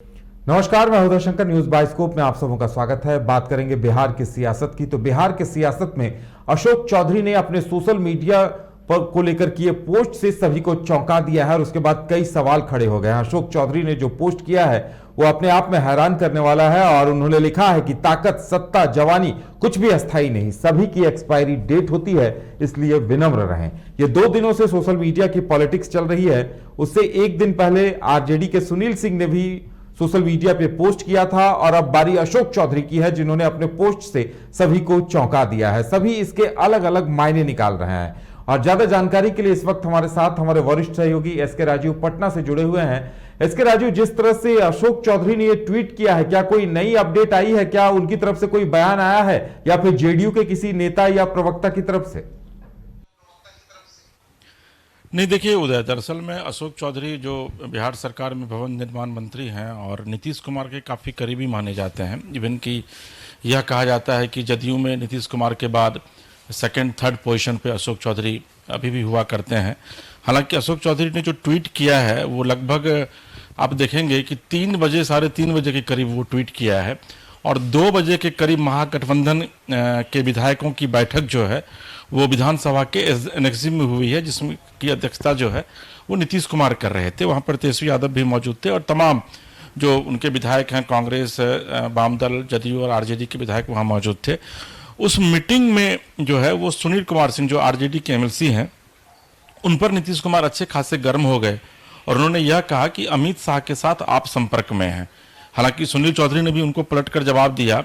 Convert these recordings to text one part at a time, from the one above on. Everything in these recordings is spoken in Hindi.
नमस्कार, मैं उदय शंकर। न्यूज बाइस्कोप में आप सबों का स्वागत है। बात करेंगे बिहार की सियासत की। तो बिहार की सियासत में अशोक चौधरी ने अपने सोशल मीडिया पर को लेकर किए पोस्ट से सभी को चौंका दिया है और उसके बाद कई सवाल खड़े हो गए हैं। अशोक चौधरी ने जो पोस्ट किया है वो अपने आप में हैरान करने वाला है और उन्होंने लिखा है कि ताकत, सत्ता, जवानी कुछ भी अस्थायी नहीं, सभी की एक्सपायरी डेट होती है, इसलिए विनम्र रहें। ये 2 दिनों से सोशल मीडिया की पॉलिटिक्स चल रही है। उससे एक दिन पहले आरजेडी के सुनील सिंह ने भी सोशल मीडिया पे पोस्ट किया था और अब बारी अशोक चौधरी की है, जिन्होंने अपने पोस्ट से सभी को चौंका दिया है। सभी इसके अलग अलग मायने निकाल रहे हैं और ज्यादा जानकारी के लिए इस वक्त हमारे साथ हमारे वरिष्ठ सहयोगी एसके राजीव पटना से जुड़े हुए हैं। एसके राजीव, जिस तरह से अशोक चौधरी ने ये ट्वीट किया है, क्या कोई नई अपडेट आई है? क्या उनकी तरफ से कोई बयान आया है या फिर जेडीयू के किसी नेता या प्रवक्ता की तरफ से? नहीं, देखिए उदय, दरअसल में अशोक चौधरी जो बिहार सरकार में भवन निर्माण मंत्री हैं और नीतीश कुमार के काफ़ी करीबी माने जाते हैं। इवन कि यह कहा जाता है कि जदयू में नीतीश कुमार के बाद सेकंड थर्ड पोजीशन पे अशोक चौधरी अभी भी हुआ करते हैं। हालांकि अशोक चौधरी ने जो ट्वीट किया है वो लगभग आप देखेंगे कि 3 बजे, साढ़े 3 बजे के करीब वो ट्वीट किया है और 2 बजे के करीब महागठबंधन के विधायकों की बैठक जो है वो विधानसभा के एनेक्सी में हुई है, जिसमें की अध्यक्षता जो है वो नीतीश कुमार कर रहे थे। वहाँ पर तेजस्वी यादव भी मौजूद थे और तमाम जो उनके विधायक हैं, कांग्रेस, वामदल, जदयू और आरजेडी के विधायक वहाँ मौजूद थे। उस मीटिंग में जो है वो सुनील कुमार सिंह जो आरजेडी के एमएलसी हैं, उन पर नीतीश कुमार अच्छे खासे गर्म हो गए और उन्होंने यह कहा कि अमित शाह के साथ आप संपर्क में हैं। हालांकि सुनील चौधरी ने भी उनको पलटकर जवाब दिया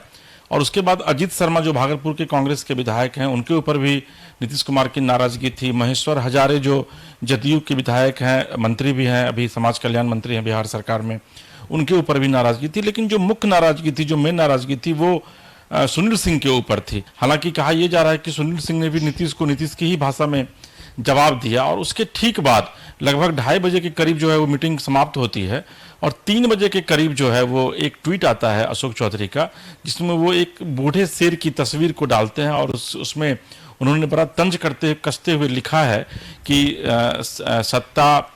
और उसके बाद अजीत शर्मा जो भागलपुर के कांग्रेस के विधायक हैं, उनके ऊपर भी नीतीश कुमार की नाराजगी थी। महेश्वर हजारे जो जदयू के विधायक हैं, मंत्री भी हैं, अभी समाज कल्याण मंत्री हैं बिहार सरकार में, उनके ऊपर भी नाराजगी थी। लेकिन जो मुख्य नाराजगी थी, जो मेन नाराजगी थी, वो सुनील सिंह के ऊपर थी। हालांकि कहा यह जा रहा है कि सुनील सिंह ने भी नीतीश को नीतीश की ही भाषा में जवाब दिया और उसके ठीक बाद लगभग 2:30 बजे के करीब जो है वो मीटिंग समाप्त होती है और 3 बजे के करीब जो है वो एक ट्वीट आता है अशोक चौधरी का, जिसमें वो एक बूढ़े शेर की तस्वीर को डालते हैं और उसमें उन्होंने बड़ा तंज कसते हुए लिखा है कि सत्ता,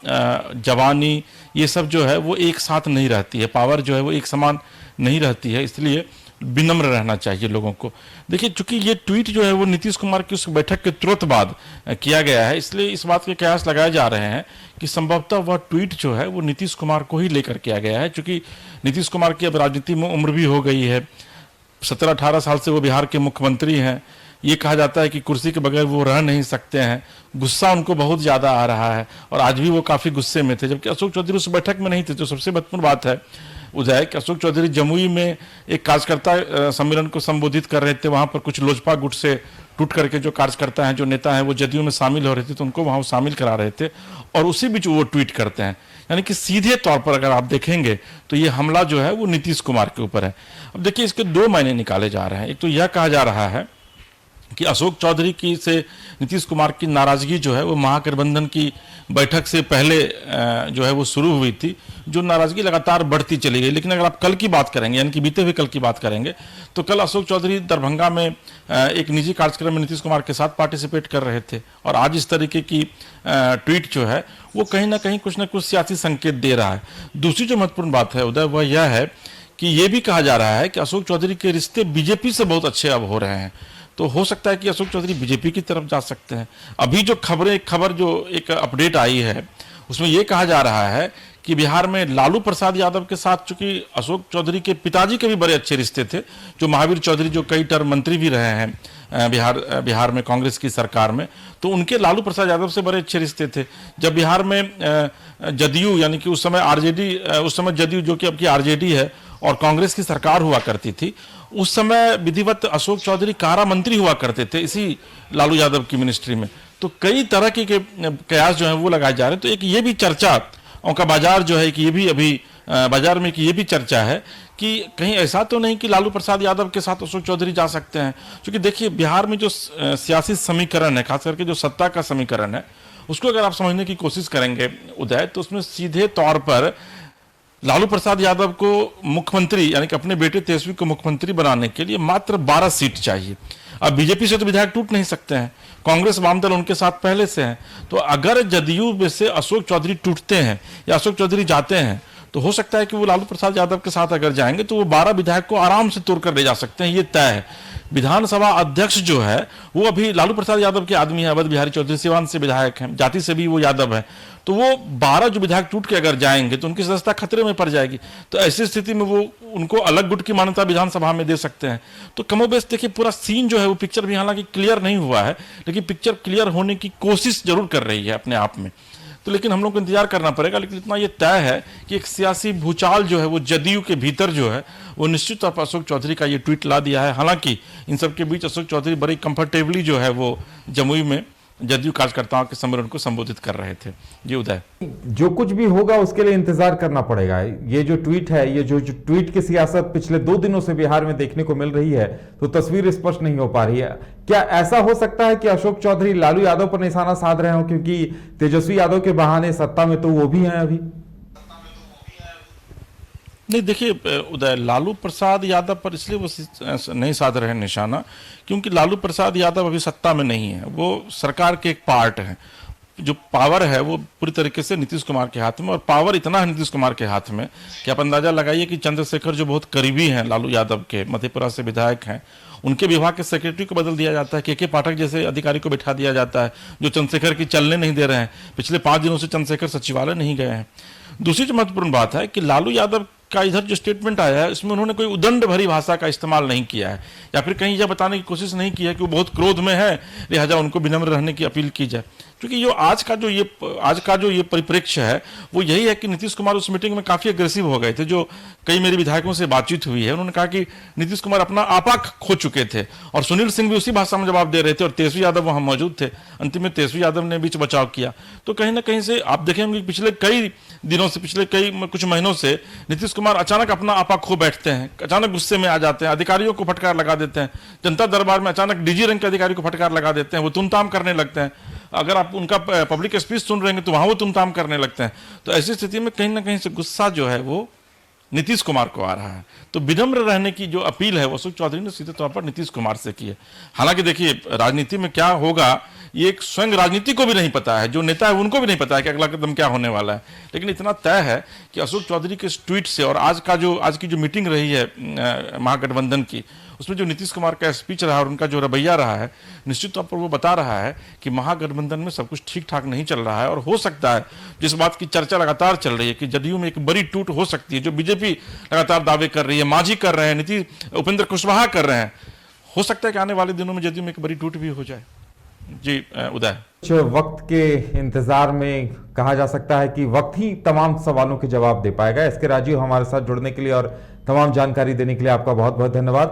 जवानी, ये सब जो है वो एक साथ नहीं रहती है, पावर जो है वो एक समान नहीं रहती है, इसलिए विनम्र रहना चाहिए लोगों को। देखिए, चूंकि ये ट्वीट जो है वो नीतीश कुमार की उस बैठक के तुरंत बाद किया गया है, इसलिए इस बात के कयास लगाए जा रहे हैं कि संभवतः वह ट्वीट जो है वो नीतीश कुमार को ही लेकर किया गया है। चूंकि नीतीश कुमार की अब राजनीति में उम्र भी हो गई है, 17-18 साल से वो बिहार के मुख्यमंत्री हैं। ये कहा जाता है कि कुर्सी के बगैर वो रह नहीं सकते हैं। गुस्सा उनको बहुत ज़्यादा आ रहा है और आज भी वो काफ़ी गुस्से में थे, जबकि अशोक चौधरी उस बैठक में नहीं थे। तो सबसे महत्वपूर्ण बात है उदय कि अशोक चौधरी जमुई में एक कार्यकर्ता सम्मेलन को संबोधित कर रहे थे। वहाँ पर कुछ लोजपा गुट से टूट करके जो कार्यकर्ता हैं, जो नेता हैं, वो जदयू में शामिल हो रहे थे, तो उनको वहाँ शामिल करा रहे थे और उसी बीच वो ट्वीट करते हैं। यानी कि सीधे तौर पर अगर आप देखेंगे तो ये हमला जो है वो नीतीश कुमार के ऊपर है। अब देखिए, इसके 2 मायने निकाले जा रहे हैं। एक तो यह कहा जा रहा है कि अशोक चौधरी की से नीतीश कुमार की नाराजगी जो है वो महागठबंधन की बैठक से पहले जो है वो शुरू हुई थी, जो नाराजगी लगातार बढ़ती चली गई। लेकिन अगर आप कल की बात करेंगे, यानी कि बीते हुए कल की बात करेंगे, तो कल अशोक चौधरी दरभंगा में एक निजी कार्यक्रम में नीतीश कुमार के साथ पार्टिसिपेट कर रहे थे और आज इस तरीके की ट्वीट जो है वो कहीं ना कहीं कुछ ना कुछ सियासी संकेत दे रहा है। दूसरी जो महत्वपूर्ण बात है उदय, वह यह है कि ये भी कहा जा रहा है कि अशोक चौधरी के रिश्ते बीजेपी से बहुत अच्छे अब हो रहे हैं। तो हो सकता है कि अशोक चौधरी बीजेपी की तरफ जा सकते हैं। अभी जो खबर जो एक अपडेट आई है उसमें यह कहा जा रहा है कि बिहार में लालू प्रसाद यादव के साथ, चूंकि अशोक चौधरी के पिताजी के भी बड़े अच्छे रिश्ते थे, जो महावीर चौधरी जो कई टर्म मंत्री भी रहे हैं बिहार में कांग्रेस की सरकार में, तो उनके लालू प्रसाद यादव से बड़े अच्छे रिश्ते थे। जब बिहार में जदयू, यानी कि उस समय आरजेडी, उस समय जदयू जो कि अब की आरजेडी है और कांग्रेस की सरकार हुआ करती थी, उस समय विधिवत अशोक चौधरी कारा मंत्री हुआ करते थे इसी लालू यादव की मिनिस्ट्री में। तो कई तरह के कयास जो है वो लगाए जा रहे हैं। तो एक ये भी चर्चा का बाजार जो है कि ये भी अभी बाजार में कि ये भी चर्चा है कि कहीं ऐसा तो नहीं कि लालू प्रसाद यादव के साथ अशोक चौधरी जा सकते हैं। क्योंकि देखिए, बिहार में जो सियासी समीकरण है, खास करके जो सत्ता का समीकरण है, उसको अगर आप समझने की कोशिश करेंगे उदय, तो उसमें सीधे तौर पर लालू प्रसाद यादव को मुख्यमंत्री, यानी कि अपने बेटे तेजस्वी को मुख्यमंत्री बनाने के लिए मात्र 12 सीट चाहिए। अब बीजेपी से तो विधायक टूट नहीं सकते हैं, कांग्रेस वामदल उनके साथ पहले से हैं। तो अगर जदयू में से अशोक चौधरी टूटते हैं या अशोक चौधरी जाते हैं तो हो सकता है कि वो लालू प्रसाद यादव के साथ अगर जाएंगे तो वो 12 विधायक को आराम से तोड़ कर ले जा सकते हैं, ये तय है। विधानसभा अध्यक्ष जो है वो अभी लालू प्रसाद यादव के आदमी है, अवध बिहारी चौधरी सिवान से विधायक हैं, जाति से भी वो यादव है। तो वो 12 जो विधायक टूट के अगर जाएंगे तो उनकी सदस्यता खतरे में पड़ जाएगी। तो ऐसी स्थिति में वो उनको अलग गुट की मान्यता विधानसभा में दे सकते हैं। तो कमोबेश देखिए पूरा सीन जो है वो पिक्चर भी हालांकि क्लियर नहीं हुआ है, लेकिन पिक्चर क्लियर होने की कोशिश जरूर कर रही है अपने आप में। तो लेकिन हम लोग को इंतजार करना पड़ेगा। लेकिन इतना ये तय है कि एक सियासी भूचाल जो है वो जदयू के भीतर जो है वो निश्चित तौर पर अशोक चौधरी का ये ट्वीट ला दिया है। हालांकि इन सब के बीच अशोक चौधरी बड़ी कंफर्टेबली जो है वो जमुई में जदयू कार्यकर्ताओं के सम्मेलन को संबोधित कर रहे थे। जी उदय, जो कुछ भी होगा उसके लिए इंतजार करना पड़ेगा। ये जो ट्वीट है, ये जो ट्वीट की सियासत पिछले 2 दिनों से बिहार में देखने को मिल रही है, तो तस्वीर स्पष्ट नहीं हो पा रही है। क्या ऐसा हो सकता है कि अशोक चौधरी लालू यादव पर निशाना साध रहे हो, क्योंकि तेजस्वी यादव के बहाने सत्ता में तो वो भी हैं अभी? नहीं देखिए उदय, लालू प्रसाद यादव पर इसलिए वो नहीं साध रहे निशाना क्योंकि लालू प्रसाद यादव अभी सत्ता में नहीं है, वो सरकार के एक पार्ट हैं। जो पावर है वो पूरी तरीके से नीतीश कुमार के हाथ में, और पावर इतना है नीतीश कुमार के हाथ में कि आप अंदाजा लगाइए कि चंद्रशेखर जो बहुत करीबी हैं लालू यादव के, मधेपुरा से विधायक हैं, उनके विभाग के सेक्रेटरी को बदल दिया जाता है, के पाठक जैसे अधिकारी को बैठा दिया जाता है जो चंद्रशेखर की चलने नहीं दे रहे हैं। पिछले 5 दिनों से चंद्रशेखर सचिवालय नहीं गए हैं। दूसरी जो महत्वपूर्ण बात है कि लालू यादव का इधर जो स्टेटमेंट आया है इसमें उन्होंने कोई उदंड भरी भाषा का इस्तेमाल नहीं किया है, या फिर कहीं यह बताने की कोशिश नहीं की है कि वो बहुत क्रोध में है, लिहाजा उनको विनम्र रहने की अपील की जाए। क्योंकि जो आज का जो ये परिप्रेक्ष्य है वो यही है कि नीतीश कुमार उस मीटिंग में काफी अग्रेसिव हो गए थे। जो कई मेरे विधायकों से बातचीत हुई है उन्होंने कहा कि नीतीश कुमार अपना आपा खो चुके थे, और सुनील सिंह भी उसी भाषा में जवाब दे रहे थे, और तेजस्वी यादव वहां मौजूद थे। अंतिम में तेजस्वी यादव ने बीच बचाव किया। तो कहीं ना कहीं से आप देखेंगे पिछले कई दिनों से, पिछले कुछ महीनों से नीतीश कुमार अचानक अपना आपा खो बैठते हैं, अचानक गुस्से में आ जाते हैं, अधिकारियों को फटकार लगा देते हैं, जनता दरबार में अचानक डीजी रैंक के अधिकारी को फटकार लगा देते हैं, वो तुमताम करने लगते हैं। अगर आप उनका पब्लिक स्पीच सुन रहे हैं तो वहां वो तुमताम करने लगते हैं। तो ऐसी स्थिति में कहीं ना कहीं से गुस्सा जो है वो नीतीश कुमार को आ रहा है। तो विनम्र रहने की जो अपील है वो अशोक चौधरी ने सीधे तौर पर नीतीश कुमार से की है। हालांकि देखिए राजनीति में क्या होगा ये एक स्वयं राजनीति को भी नहीं पता है, जो नेता है उनको भी नहीं पता है कि अगला कदम क्या होने वाला है। लेकिन इतना तय है कि अशोक चौधरी के इस ट्वीट से और आज की जो मीटिंग रही है महागठबंधन की, उसमें जो नीतीश कुमार का स्पीच रहा और उनका जो रवैया रहा है, निश्चित तौर पर वो बता रहा है कि महागठबंधन में सब कुछ ठीक ठाक नहीं चल रहा है। और हो सकता है जिस बात की चर्चा लगातार चल रही है कि जदयू में एक बड़ी टूट हो सकती है, जो बीजेपी लगातार दावे कर रही है, मांझी कर रहे हैं, उपेंद्र कुशवाहा कर रहे हैं, हो सकता है कि आने वाले दिनों में जदयू में एक बड़ी टूट भी हो जाए। जी उदय, कुछ वक्त के इंतजार में कहा जा सकता है कि वक्त ही तमाम सवालों के जवाब दे पाएगा। इसके राजीव, हमारे साथ जुड़ने के लिए और तमाम जानकारी देने के लिए आपका बहुत बहुत धन्यवाद।